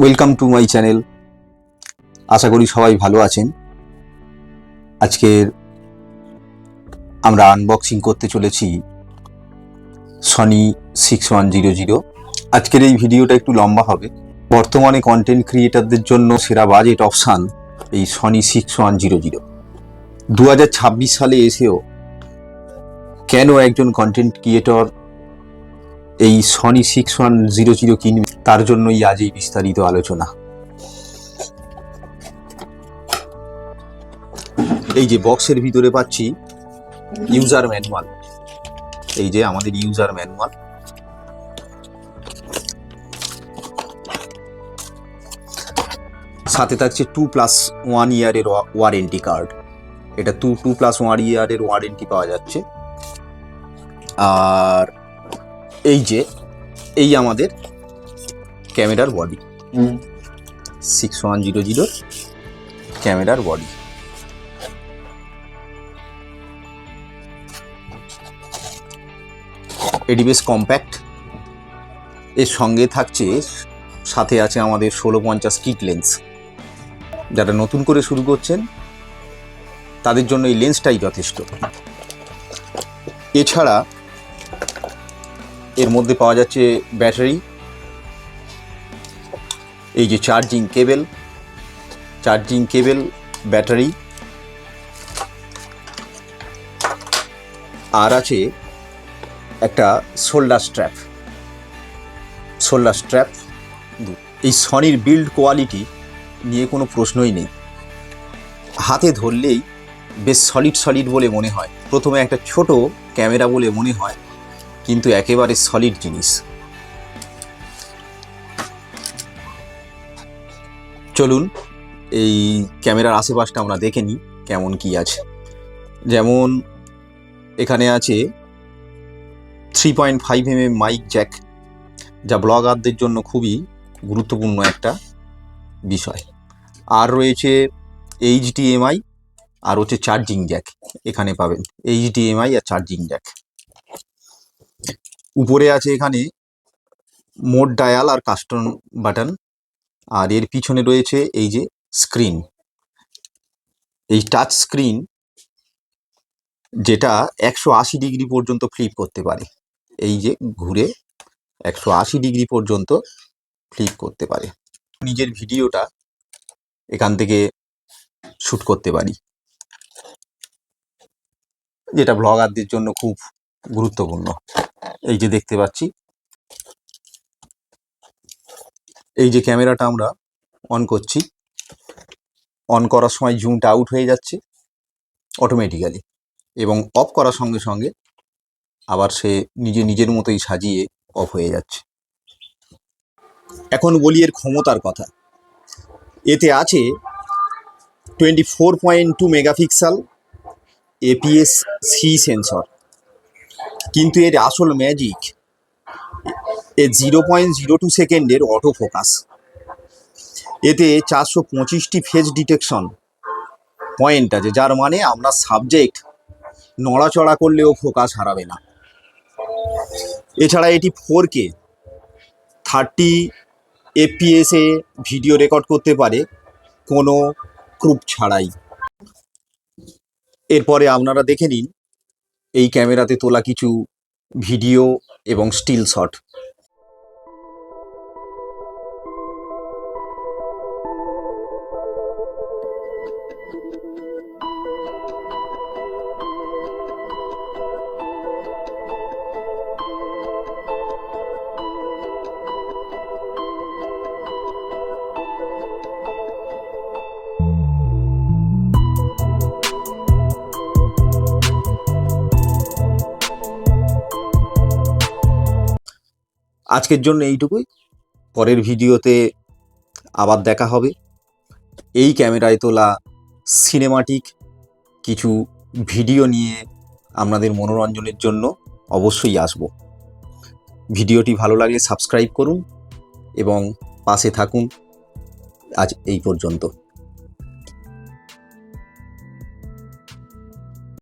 Welcome to my channel. আশা করি সবাই ভালো আছেন। আজকের আমরা আনবক্সিং করতে চলেছি সনি 6100। আজকের এই ভিডিওটা একটু লম্বা হবে। বর্তমানে কন্টেন্ট ক্রিয়েটারদের জন্য সেরা বাজেট অপশান এই সনি 6100। 2026 সালে এসেও কেন একজন কন্টেন্ট ক্রিয়েটর এই সনি 6100 কিনবে, তার জন্যই আজ এই বিস্তারিত আলোচনা। এই যে বক্সের ভিতরে পাচ্ছি ইউজার ম্যানুয়াল, এই যে আমাদের ইউজার ম্যানুয়াল। সাথে থাকছে 2+1 ইয়ারের ওয়ারেন্টি কার্ড। এটা 2+1 ইয়ারের ওয়ারেন্টি পাওয়া যাচ্ছে। আর এই আমাদের ক্যামেরার বডি 6100 ক্যামেরার বডি। এটি বেশ কম্প্যাক্ট। এর সঙ্গে থাকছে, সাথে আছে আমাদের 1650 কিট লেন্স। যারা নতুন করে শুরু করছেন তাদের জন্য এই লেন্সটাই যথেষ্ট। এছাড়া এর মধ্যে পাওয়া যাচ্ছে ব্যাটারি, এই যে চার্জিং কেবেল, ব্যাটারি, আর আছে একটা শোল্ডার স্ট্র্যাপ। এই সনির বিল্ড কোয়ালিটি নিয়ে কোনো প্রশ্নই নেই। হাতে ধরলেই বেশ সলিড বলে মনে হয়। প্রথমে একটা ছোট ক্যামেরা বলে মনে হয়, কিন্তু একেবারে সলিড জিনিস। চলুন এই ক্যামেরার আশেপাশটা আমরা দেখে নিই কেমন কি আছে। যেমন এখানে আছে 3.5mm মাইক জ্যাক, যা ব্লগারদের জন্য খুবই গুরুত্বপূর্ণ একটা বিষয়। আর রয়েছে HDMI, আর হচ্ছে চার্জিং জ্যাক। এখানে পাবেন HDMI আর চার্জিং জ্যাক। উপরে আছে এখানে মোড ডায়াল আর কাস্টম বাটন। আর এর পিছনে রয়েছে এই যে স্ক্রিন, এই টাচ স্ক্রিন, যেটা 180 ডিগ্রি পর্যন্ত ফ্লিপ করতে পারে। এই যে ঘুরে 180 ডিগ্রি পর্যন্ত ফ্লিপ করতে পারে। নিজের ভিডিওটা এখান থেকে শ্যুট করতে পারি, যেটা ব্লগারদের জন্য খুব গুরুত্বপূর্ণ। এই যে দেখতে পাচ্ছি, এই যে ক্যামেরাটা আমরা অন করছি, অন করার সময় জুমটা আউট হয়ে যাচ্ছে অটোমেটিক্যালি, এবং অফ করার সঙ্গে সঙ্গে আবার সে নিজের মতোই সাজিয়ে অফ হয়ে যাচ্ছে। এখন বলি এর ক্ষমতার কথা। এতে আছে 24.2 মেগাপিক্সেল APS-C সেন্সর, কিন্তু এর আসল ম্যাজিক এর 0.02 সেকেন্ডের অটো ফোকাস। এতে 425টি ফেস ডিটেকশন পয়েন্ট আছে, যার মানে আমরা সাবজেক্ট নড়াচড়া করলেও ফোকাস হারাবে না। এছাড়া এটি 4K 30 FPS-এ ভিডিও রেকর্ড করতে পারে কোনো ক্রুপ ছাড়াই। এরপরে আপনারা দেখে নিন এই ক্যামেরাতে তোলা কিছু ভিডিও এবং স্টিল শট। আজকের জন্য এইটুকুই। পরের ভিডিওতে আবার দেখা হবে। এই ক্যামেরায় তোলা সিনেমাটিক কিছু ভিডিও নিয়ে আপনাদের মনোরঞ্জনের জন্য অবশ্যই আসব। ভিডিওটি ভালো লাগলে সাবস্ক্রাইব করুন এবং পাশে থাকুন। আজ এই পর্যন্ত।